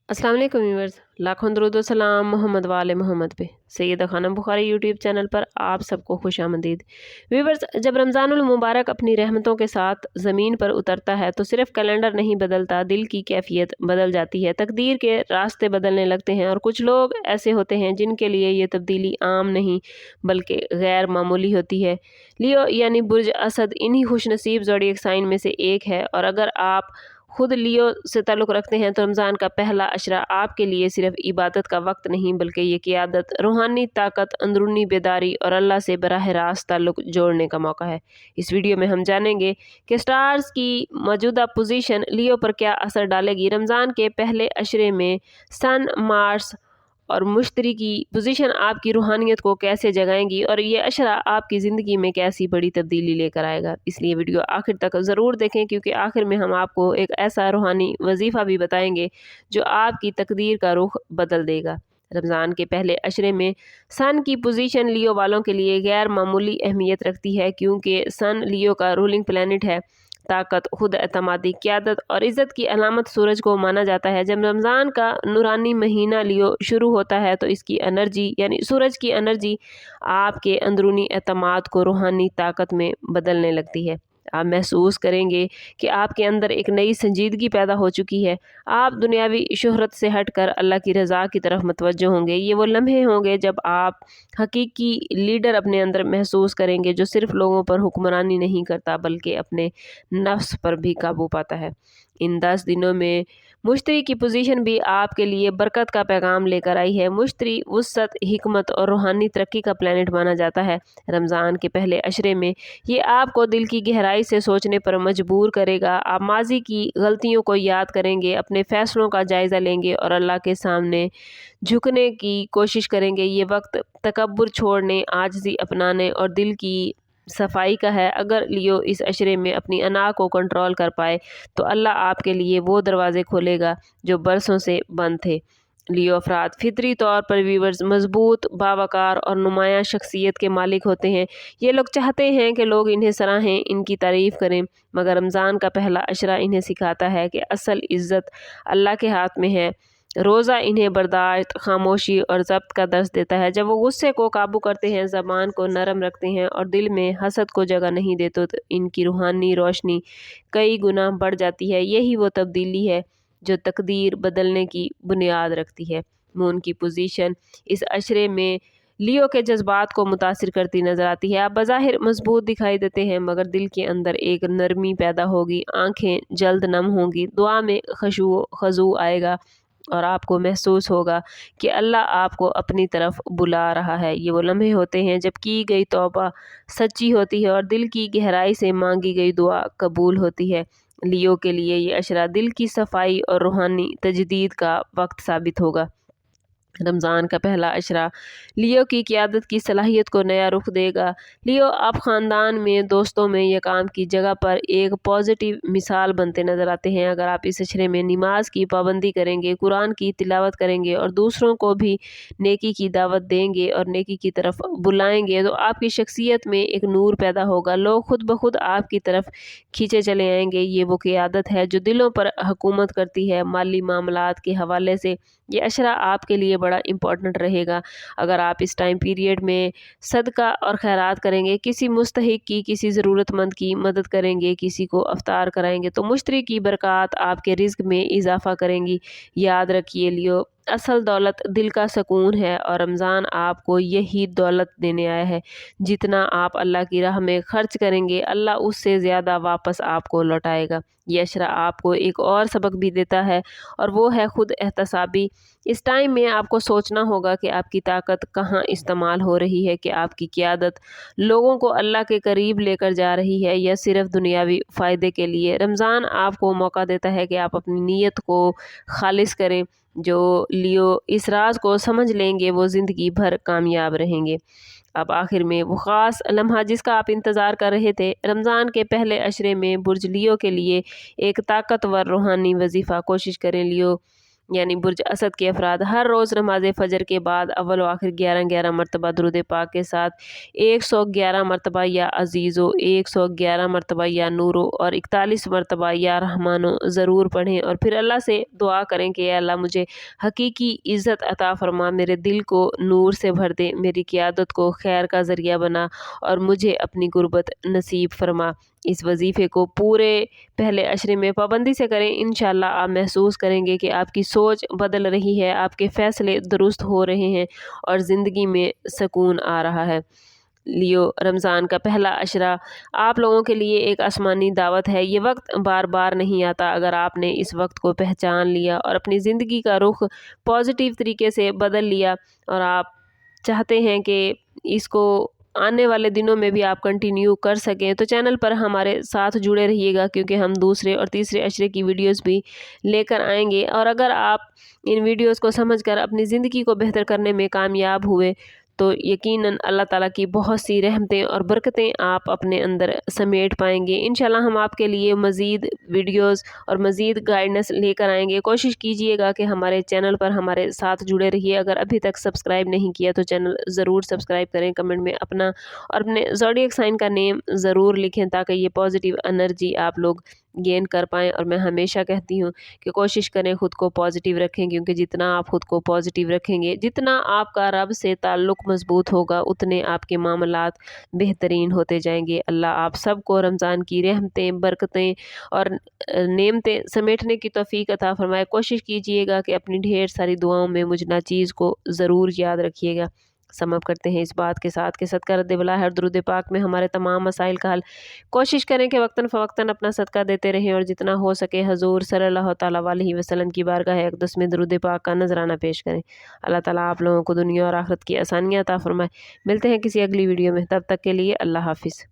अस्सलाम वालेकुम व्यूअर्स, लाखों दरूद व सलाम मोहम्मद वाले मोहम्मद पे। सैयदा खानम बुखारी यूट्यूब चैनल पर आप सबको खुश आमदीद। व्यूअर्स, जब रमज़ानुल मुबारक अपनी रहमतों के साथ ज़मीन पर उतरता है तो सिर्फ कैलेंडर नहीं बदलता, दिल की कैफियत बदल जाती है, तकदीर के रास्ते बदलने लगते हैं। और कुछ लोग ऐसे होते हैं जिनके लिए ये तब्दीली आम नहीं बल्कि गैर मामूली होती है। लियो यानी बुर्ज असद इन्हीं खुशनसीब ज़ोडिएक साइन में से एक है। और अगर आप खुद लियो से ताल्लुक़ रखते हैं तो रमज़ान का पहला अशरा आपके लिए सिर्फ इबादत का वक्त नहीं बल्कि ये क़ियादत, रूहानी ताकत, अंदरूनी बेदारी और अल्लाह से बराह रास्त ताल्लुक़ जोड़ने का मौका है। इस वीडियो में हम जानेंगे कि स्टार्स की मौजूदा पोजीशन लियो पर क्या असर डालेगी। रमज़ान के पहले अशरे में सन, मार्स और मुश्तरी की पोजीशन आपकी रूहानियत को कैसे जगाएंगी और ये अशरा आपकी ज़िंदगी में कैसी बड़ी तब्दीली लेकर आएगा। इसलिए वीडियो आखिर तक ज़रूर देखें, क्योंकि आखिर में हम आपको एक ऐसा रूहानी वजीफ़ा भी बताएंगे जो आपकी तकदीर का रुख बदल देगा। रमज़ान के पहले अशरे में सन की पोजीशन लियो वालों के लिए गैर मामूली अहमियत रखती है, क्योंकि सन लियो का रूलिंग प्लैनेट है। ताकत, खुद एतमादी, क़ियादत और इज़्ज़त की अलामत सूरज को माना जाता है। जब रमज़ान का नूरानी महीना लियो शुरू होता है तो इसकी एनर्जी यानी सूरज की एनर्जी आपके अंदरूनी एतमाद को रूहानी ताकत में बदलने लगती है। आप महसूस करेंगे कि आपके अंदर एक नई संजीदगी पैदा हो चुकी है। आप दुनियावी शोहरत से हटकर अल्लाह की रज़ा की तरफ मुतवज्जो होंगे। ये वो लम्हे होंगे जब आप हकीकी लीडर अपने अंदर महसूस करेंगे, जो सिर्फ लोगों पर हुक्मरानी नहीं करता बल्कि अपने नफ्स पर भी काबू पाता है। इन 10 दिनों में मुश्तरी की पोजीशन भी आपके लिए बरकत का पैगाम लेकर आई है। मुश्तरी वुसअत, हिकमत और रूहानी तरक्की का प्लैनेट माना जाता है। रमज़ान के पहले अशरे में ये आपको दिल की गहराई से सोचने पर मजबूर करेगा। आप माजी की गलतियों को याद करेंगे, अपने फ़ैसलों का जायज़ा लेंगे और अल्लाह के सामने झुकने की कोशिश करेंगे। ये वक्त तकब्बुर छोड़ने, आजिज़ी अपनाने और दिल की सफाई का है। अगर लियो इस अशरे में अपनी अना को कंट्रोल कर पाए तो अल्लाह आपके लिए वो दरवाज़े खोलेगा जो बरसों से बंद थे। लियो अफराद फितरी तौर पर व्यूअर्स मजबूत, बावकार और नुमायाँ शख्सियत के मालिक होते हैं। ये लोग चाहते हैं कि लोग इन्हें सराहें, इनकी तारीफ़ करें, मगर रमज़ान का पहला अशरा इन्हें सिखाता है कि असल इज़्ज़त अल्लाह के हाथ में है। रोज़ा इन्हें बर्दाश्त, खामोशी और ज़ब्त का दर्स देता है। जब वो गुस्से को काबू करते हैं, ज़बान को नरम रखते हैं और दिल में हसद को जगह नहीं देते तो इनकी रूहानी रोशनी कई गुना बढ़ जाती है। यही वो तब्दीली है जो तकदीर बदलने की बुनियाद रखती है। मून की पोजीशन इस अशरे में लियो के जज्बात को मुतासिर करती नज़र आती है। आप बज़ाहिर मजबूत दिखाई देते हैं, मगर दिल के अंदर एक नरमी पैदा होगी, आँखें जल्द नम होंगी, दुआ में खशू आएगा और आपको महसूस होगा कि अल्लाह आपको अपनी तरफ बुला रहा है। ये वो लम्हे होते हैं जब की गई तौबा सच्ची होती है और दिल की गहराई से मांगी गई दुआ कबूल होती है। लियो के लिए ये अशरा दिल की सफाई और रूहानी तजदीद का वक्त साबित होगा। रमज़ान का पहला अशरा लियो की क़ियादत की सलाहियत को नया रुख देगा। लियो आप ख़ानदान में, दोस्तों में या काम की जगह पर एक पॉजिटिव मिसाल बनते नज़र आते हैं। अगर आप इस अशरे में नमाज की पाबंदी करेंगे, कुरान की तिलावत करेंगे और दूसरों को भी नेकी की दावत देंगे और नेकी की तरफ बुलाएंगे तो आपकी शख्सियत में एक नूर पैदा होगा। लोग खुद ब खुद आपकी तरफ खींचे चले आएंगे। ये वो क़ियादत है जो दिलों पर हुकूमत करती है। माली मामलात के हवाले से ये अशरा आपके लिए बड़ा इम्पोर्टेंट रहेगा। अगर आप इस टाइम पीरियड में सदका और खैरात करेंगे, किसी मुस्तहिक की, किसी ज़रूरतमंद की मदद करेंगे, किसी को अफ्तार कराएंगे तो मुश्तरी की बरक़ात आपके रिज़्क़ में इजाफ़ा करेंगी। याद रखिए लियो, असल दौलत दिल का सुकून है और रमज़ान आपको यही दौलत देने आया है। जितना आप अल्लाह की राह में खर्च करेंगे, अल्लाह उससे ज़्यादा वापस आपको लौटाएगा। ये अशरा आपको एक और सबक भी देता है और वो है खुद एहतसाबी। इस टाइम में आपको सोचना होगा कि आपकी ताकत कहाँ इस्तेमाल हो रही है, कि आपकी क़ियादत लोगों को अल्लाह के करीब लेकर जा रही है या सिर्फ दुनियावी फ़ायदे के लिए। रमज़ान आपको मौका देता है कि आप अपनी नीयत को खालिस करें। जो लियो इस राज को समझ लेंगे वो ज़िंदगी भर कामयाब रहेंगे। अब आखिर में वो ख़ास लम्हा जिसका आप इंतज़ार कर रहे थे, रमज़ान के पहले अशरे में बुर्ज लियो के लिए एक ताकतवर रूहानी वजीफ़ा। कोशिश करें लियो यानी बुर्ज असद के अफराद हर रोज़ नमाज फ़जर के बाद अव्वल व आखिर 11 मरतबा दुरूद पाक के साथ 111 मरतबा या अज़ीज़ो, 111 मरतबा या नूरो और 41 मरतबा या रहमानो ज़रूर पढ़ें। और फिर अल्लाह से दुआ करें कि अल्लाह मुझे हकीकी इज़्ज़त अता फ़रमा, मेरे दिल को नूर से भर दे, मेरी क़ियादत को खैर का ज़रिया बना और मुझे अपनी गुर्बत नसीब फ़रमा। इस वजीफ़े को पूरे पहले अशरे में पाबंदी से करें। इंशाअल्लाह आप महसूस करेंगे कि आपकी सोच बदल रही है, आपके फ़ैसले दुरुस्त हो रहे हैं और ज़िंदगी में सुकून आ रहा है। लियो, रमज़ान का पहला अशरा आप लोगों के लिए एक आसमानी दावत है। ये वक्त बार बार नहीं आता। अगर आपने इस वक्त को पहचान लिया और अपनी ज़िंदगी का रुख पॉजिटिव तरीके से बदल लिया और आप चाहते हैं कि इसको आने वाले दिनों में भी आप कंटिन्यू कर सकें, तो चैनल पर हमारे साथ जुड़े रहिएगा, क्योंकि हम दूसरे और तीसरे अशरे की वीडियोस भी लेकर आएंगे। और अगर आप इन वीडियोस को समझकर अपनी ज़िंदगी को बेहतर करने में कामयाब हुए तो यकीनन अल्लाह ताला की बहुत सी रहमतें और बरकतें आप अपने अंदर समेट पाएंगे। इंशाल्लाह हम आपके लिए मज़ीद वीडियोस और मज़ीद गाइडेंस लेकर आएंगे। कोशिश कीजिएगा कि हमारे चैनल पर हमारे साथ जुड़े रहिए। अगर अभी तक सब्सक्राइब नहीं किया तो चैनल ज़रूर सब्सक्राइब करें। कमेंट में अपना और अपने ज़ोडिएक साइन का नेम ज़रूर लिखें ताकि ये पॉजिटिव एनर्जी आप लोग गेन कर पाएँ। और मैं हमेशा कहती हूँ कि कोशिश करें ख़ुद को पॉजिटिव रखें, क्योंकि जितना आप ख़ुद को पॉजिटिव रखेंगे, जितना आपका रब से ताल्लुक़ मज़बूत होगा, उतने आपके मामलात बेहतरीन होते जाएंगे। अल्लाह आप सबको रमज़ान की रहमतें, बरकतें और नेमतें समेटने की तौफ़ीक अता फ़रमाए। कोशिश कीजिएगा कि अपनी ढेर सारी दुआओं में मुझ नाचीज़ को ज़रूर याद रखिएगा। समाप्त करते हैं इस बात के साथ कि सदका रद्द बला है और दुरूद पाक में हमारे तमाम मसाइल का हल। कोशिश करें कि वक्तन फ़वक्तन अपना सदका देते रहें और जितना हो सके हजूर सल्लल्लाहु तआला अलैहि वसल्लम की बारगाह अक़दस में दुरूद पाक का नजराना पेश करें। अल्लाह ताला आप लोगों को दुनिया और आखिरत की आसानियाँ अता फ़रमाए। मिलते हैं किसी अगली वीडियो में, तब तक के लिए अल्लाह हाफ़िज़।